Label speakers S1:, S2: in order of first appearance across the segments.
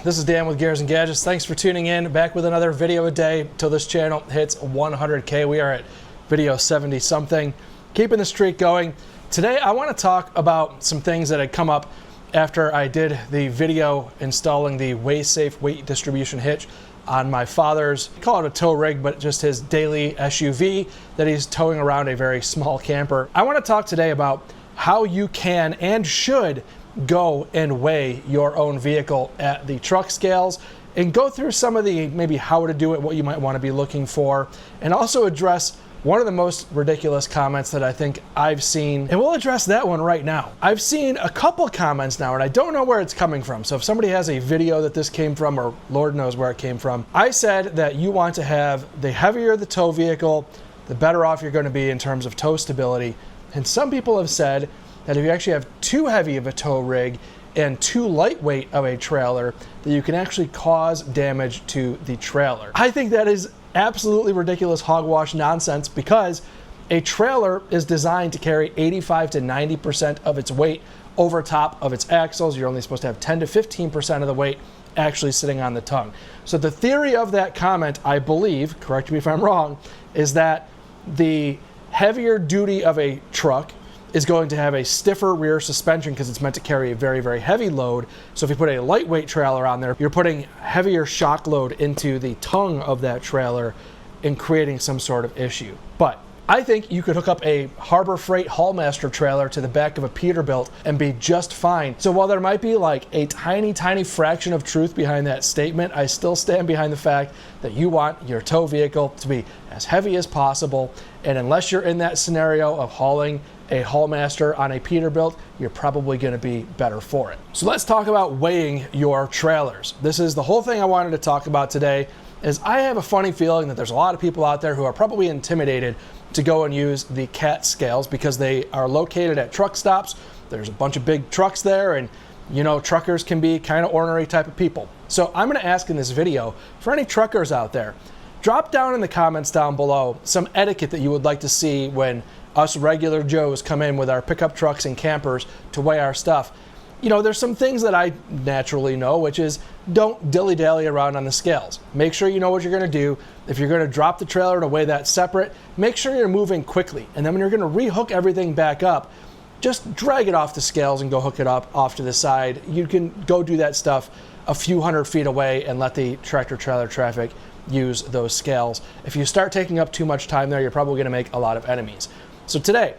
S1: This is Dan with Gears and Gadgets. Thanks for tuning in. Back with another video a day till this channel hits 100K. We are at video 70 something. Keeping the streak going. Today I want to talk about some things that had come up after I did the video installing the WaySafe weight distribution hitch on my father's, call it a tow rig, but just his daily SUV that he's towing around a very small camper. I want to talk today about how you can and should go and weigh your own vehicle at the truck scales and go through some of the maybe how to do it, what you might want to be looking for, and also address one of the most ridiculous comments that I think I've seen, and we'll address that one right now. I've seen a couple comments now, and I don't know where it's coming from. So if somebody has a video that this came from, or Lord knows where it came from, I said that you want to have the heavier the tow vehicle, the better off you're going to be in terms of tow stability. And some people have said that if you actually have too heavy of a tow rig and too lightweight of a trailer, that you can actually cause damage to the trailer. I think that is absolutely ridiculous hogwash nonsense, because a trailer is designed to carry 85 to 90% of its weight over top of its axles. You're only supposed to have 10 to 15% of the weight actually sitting on the tongue. So the theory of that comment, I believe, correct me if I'm wrong, is that the heavier duty of a truck is going to have a stiffer rear suspension because it's meant to carry a very, very heavy load. So if you put a lightweight trailer on there, you're putting heavier shock load into the tongue of that trailer and creating some sort of issue. But I think you could hook up a Harbor Freight Haulmaster trailer to the back of a Peterbilt and be just fine. So while there might be like a tiny, tiny fraction of truth behind that statement, I still stand behind the fact that you want your tow vehicle to be as heavy as possible. And unless you're in that scenario of hauling a Haulmaster on a Peterbilt, you're probably going to be better for it. So let's talk about weighing your trailers. This is the whole thing I wanted to talk about today, is I have a funny feeling that there's a lot of people out there who are probably intimidated to go and use the CAT scales because they are located at truck stops. There's a bunch of big trucks there, and you know, truckers can be kind of ornery type of people. So I'm going to ask in this video, for any truckers out there, drop down in the comments down below some etiquette that you would like to see when us regular Joes come in with our pickup trucks and campers to weigh our stuff. You know, there's some things that I naturally know, which is don't dilly-dally around on the scales. Make sure you know what you're going to do. If you're going to drop the trailer to weigh that separate, make sure you're moving quickly. And then when you're going to rehook everything back up, just drag it off the scales and go hook it up off to the side. You can go do that stuff a few hundred feet away and let the tractor-trailer traffic use those scales. If you start taking up too much time there, you're probably going to make a lot of enemies. So today,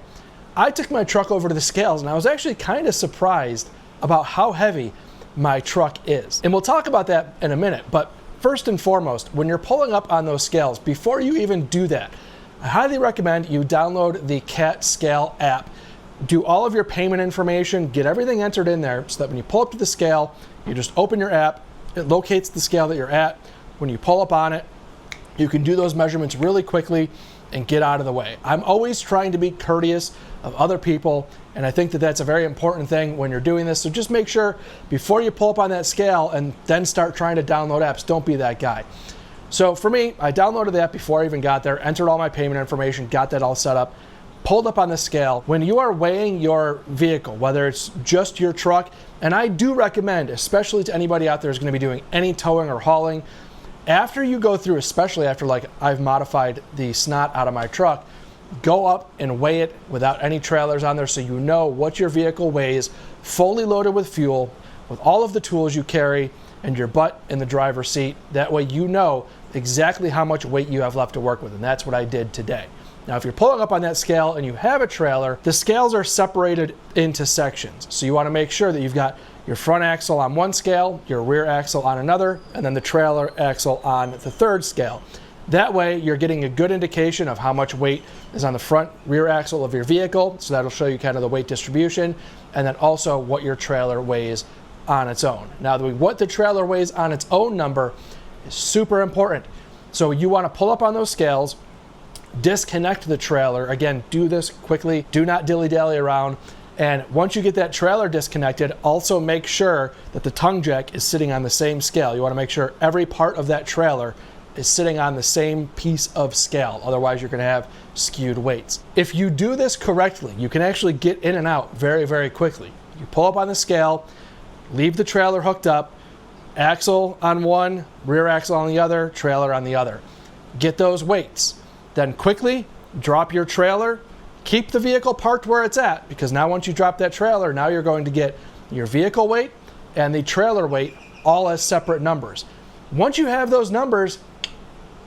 S1: I took my truck over to the scales, and I was actually kind of surprised about how heavy my truck is. And we'll talk about that in a minute, but first and foremost, when you're pulling up on those scales, before you even do that, I highly recommend you download the CAT Scale app. Do all of your payment information, get everything entered in there so that when you pull up to the scale, you just open your app, it locates the scale that you're at. When you pull up on it, you can do those measurements really quickly and get out of the way. I'm always trying to be courteous of other people, and I think that that's a very important thing when you're doing this. So just make sure before you pull up on that scale and then start trying to download apps, don't be that guy. So for me, I downloaded the app before I even got there, entered all my payment information, got that all set up, pulled up on the scale. When you are weighing your vehicle, whether it's just your truck, and I do recommend, especially to anybody out there who's going to be doing any towing or hauling, after you go through, especially after like I've modified the snot out of my truck, go up and weigh it without any trailers on there so you know what your vehicle weighs, fully loaded with fuel, with all of the tools you carry, and your butt in the driver's seat. That way you know exactly how much weight you have left to work with, and that's what I did today. Now, if you're pulling up on that scale and you have a trailer, the scales are separated into sections. So you want to make sure that you've got your front axle on one scale, your rear axle on another, and then the trailer axle on the third scale. That way, you're getting a good indication of how much weight is on the front rear axle of your vehicle. So that'll show you kind of the weight distribution, and then also what your trailer weighs on its own. Now, what the trailer weighs on its own number is super important. So you want to pull up on those scales, disconnect the trailer. Again, do this quickly. Do not dilly-dally around. And once you get that trailer disconnected, also make sure that the tongue jack is sitting on the same scale. You want to make sure every part of that trailer is sitting on the same piece of scale. Otherwise, you're going to have skewed weights. If you do this correctly, you can actually get in and out very, very quickly. You pull up on the scale, leave the trailer hooked up, axle on one, rear axle on the other, trailer on the other. Get those weights. Then quickly drop your trailer, keep the vehicle parked where it's at, because now once you drop that trailer, now you're going to get your vehicle weight and the trailer weight all as separate numbers. Once you have those numbers,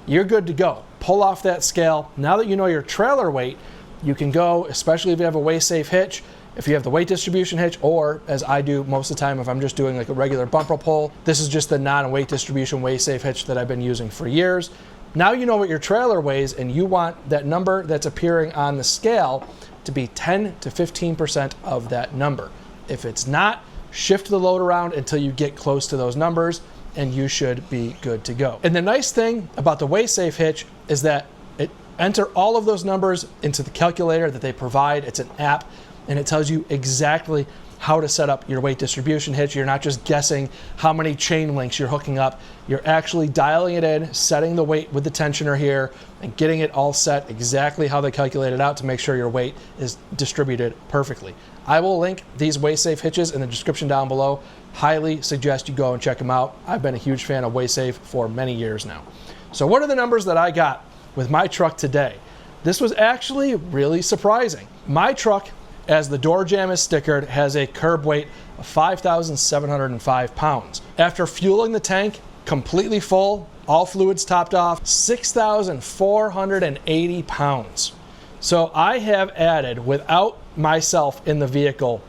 S1: you're good to go. Pull off that scale. Now that you know your trailer weight, you can go, especially if you have a weigh-safe hitch, if you have the weight distribution hitch, or as I do most of the time if I'm just doing like a regular bumper pull. This is just the non-weight distribution weigh-safe hitch that I've been using for years. Now you know what your trailer weighs, and you want that number that's appearing on the scale to be 10 to 15% of that number. If it's not, shift the load around until you get close to those numbers, and you should be good to go. And the nice thing about the weigh-safe hitch is that it enter all of those numbers into the calculator that they provide. It's an app, and it tells you exactly how to set up your weight distribution hitch. You're not just guessing how many chain links you're hooking up. You're actually dialing it in, setting the weight with the tensioner here, and getting it all set exactly how they calculate it out to make sure your weight is distributed perfectly. I will link these weigh-safe hitches in the description down below. Highly suggest you go and check them out. I've been a huge fan of weigh-safe for many years now. So what are the numbers that I got with my truck today? This was actually really surprising. My truck, as the door jamb is stickered, has a curb weight of 5,705 pounds. After fueling the tank completely full, all fluids topped off, 6,480 pounds. So I have added, without myself in the vehicle,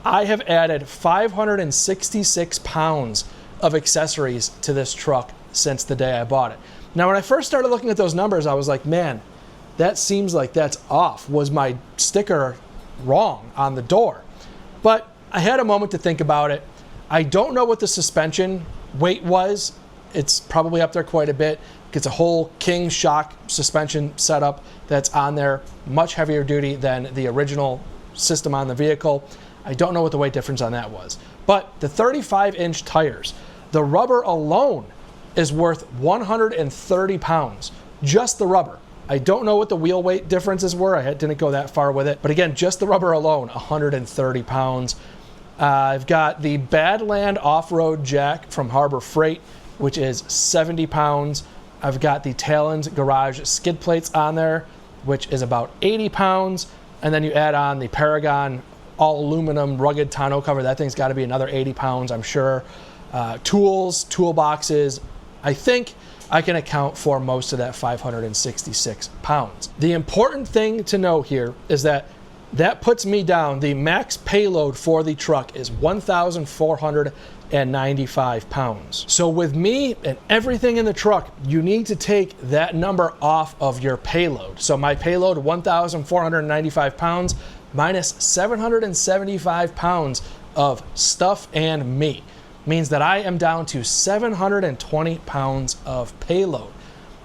S1: I have added 566 pounds of accessories to this truck since the day I bought it. Now, when I first started looking at those numbers, I was like, man, that seems like that's off. Was my sticker wrong on the door? But I had a moment to think about it. I don't know what the suspension weight was. It's probably up there quite a bit. It's a whole King shock suspension setup that's on there, much heavier duty than the original system on the vehicle. I don't know what the weight difference on that was. But the 35-inch tires, the rubber alone is worth 130 pounds. Just the rubber. I don't know what the wheel weight differences were. I didn't go that far with it. But again, just the rubber alone, 130 pounds. I've got the Badland off-road jack from Harbor Freight, which is 70 pounds. I've got the Talons garage skid plates on there, which is about 80 pounds. And then you add on the Paragon all aluminum rugged tonneau cover. That thing's got to be another 80 pounds, I'm sure. Tools, toolboxes. I think I can account for most of that 566 pounds. The important thing to know here is that puts me down. The max payload for the truck is 1,495 pounds. So with me and everything in the truck, you need to take that number off of your payload. So my payload, 1,495 pounds, minus 775 pounds of stuff and me, means that I am down to 720 pounds of payload.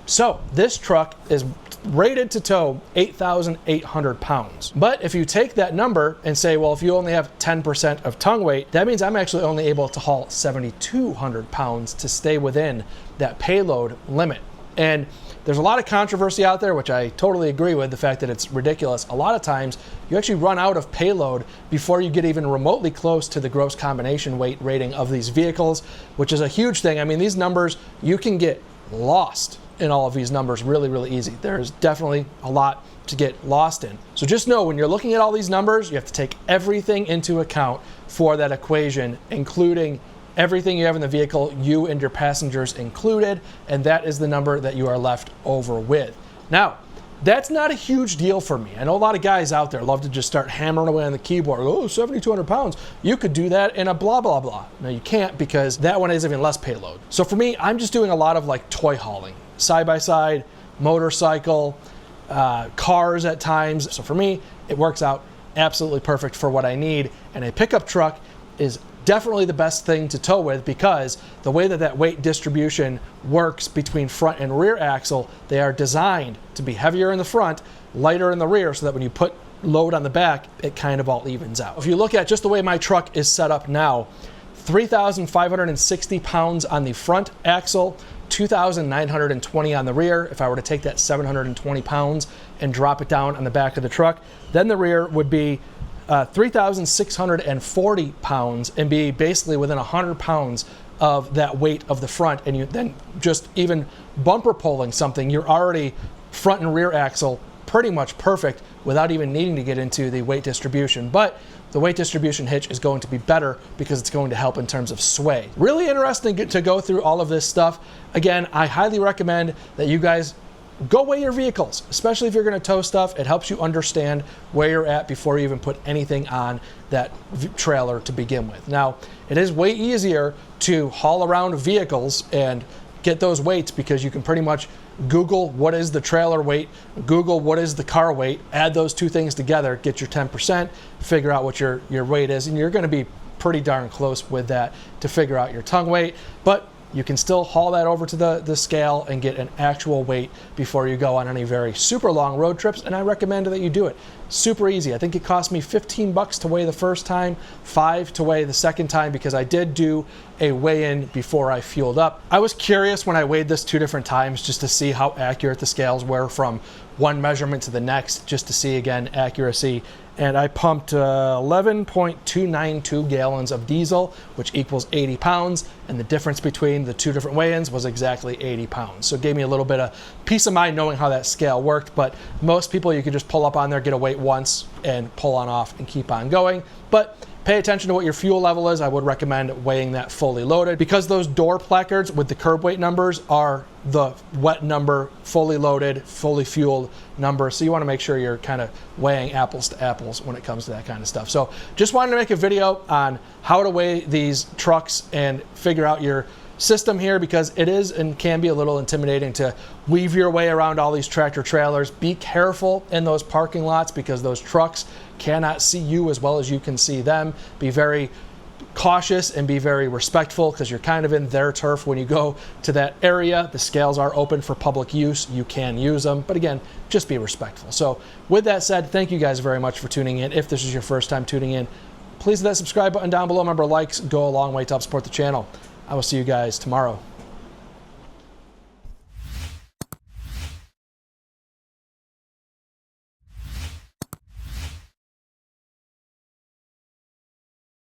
S1: So this truck is rated to tow 8,800 pounds. But if you take that number and say, well, if you only have 10% of tongue weight, that means I'm actually only able to haul 7,200 pounds to stay within that payload limit. And there's a lot of controversy out there, which I totally agree with, the fact that it's ridiculous. A lot of times you actually run out of payload before you get even remotely close to the gross combination weight rating of these vehicles, which is a huge thing. I mean, these numbers, you can get lost in all of these numbers really, really easy. There's definitely a lot to get lost in. So just know when you're looking at all these numbers, you have to take everything into account for that equation, including everything you have in the vehicle, you and your passengers included, and that is the number that you are left over with. Now, that's not a huge deal for me. I know a lot of guys out there love to just start hammering away on the keyboard. Oh, 7,200 pounds. You could do that in a blah, blah, blah. No, you can't, because that one is even less payload. So for me, I'm just doing a lot of like toy hauling, side-by-side, motorcycle, cars at times. So for me, it works out absolutely perfect for what I need. And a pickup truck is definitely the best thing to tow with, because the way that weight distribution works between front and rear axle, they are designed to be heavier in the front, lighter in the rear, so that when you put load on the back, it kind of all evens out. If you look at just the way my truck is set up now, 3,560 pounds on the front axle, 2,920 on the rear. If I were to take that 720 pounds and drop it down on the back of the truck, then the rear would be 3,640 pounds and be basically within 100 pounds of that weight of the front, and you then just even bumper pulling something, you're already front and rear axle pretty much perfect without even needing to get into the weight distribution. But the weight distribution hitch is going to be better because it's going to help in terms of sway. Really interesting to go through all of this stuff. Again, I highly recommend that you guys go weigh your vehicles, especially if you're going to tow stuff. It helps you understand where you're at before you even put anything on that trailer to begin with. Now, it is way easier to haul around vehicles and get those weights because you can pretty much Google what is the trailer weight, Google what is the car weight, add those two things together, get your 10%, figure out what your weight is, and you're going to be pretty darn close with that to figure out your tongue weight. But you can still haul that over to the scale and get an actual weight before you go on any very super long road trips, and I recommend that you do it. Super easy. I think it cost me 15 bucks to weigh the first time, $5 to weigh the second time, because I did do a weigh-in before I fueled up. I was curious when I weighed this 2 different times just to see how accurate the scales were from one measurement to the next, just to see, again, accuracy. And I pumped 11.292 gallons of diesel, which equals 80 pounds. And the difference between the 2 different weigh-ins was exactly 80 pounds. So it gave me a little bit of peace of mind knowing how that scale worked. But most people, you could just pull up on there, get a weight once, and pull on off and keep on going. But pay attention to what your fuel level is. I would recommend weighing that fully loaded, because those door placards with the curb weight numbers are the wet number, fully loaded, fully fueled number. So you want to make sure you're kind of weighing apples to apples when it comes to that kind of stuff. So just wanted to make a video on how to weigh these trucks and figure out your system here, because it is and can be a little intimidating to weave your way around all these tractor trailers. Be careful in those parking lots because those trucks cannot see you as well as you can see them. Be very cautious and be very respectful because you're kind of in their turf when you go to that area. The scales are open for public use. You can use them, but again, just be respectful. So with that said, thank you guys very much for tuning in. If this is your first time tuning in, please hit that subscribe button down below. Remember, likes go a long way to help support the channel. I will see you guys tomorrow.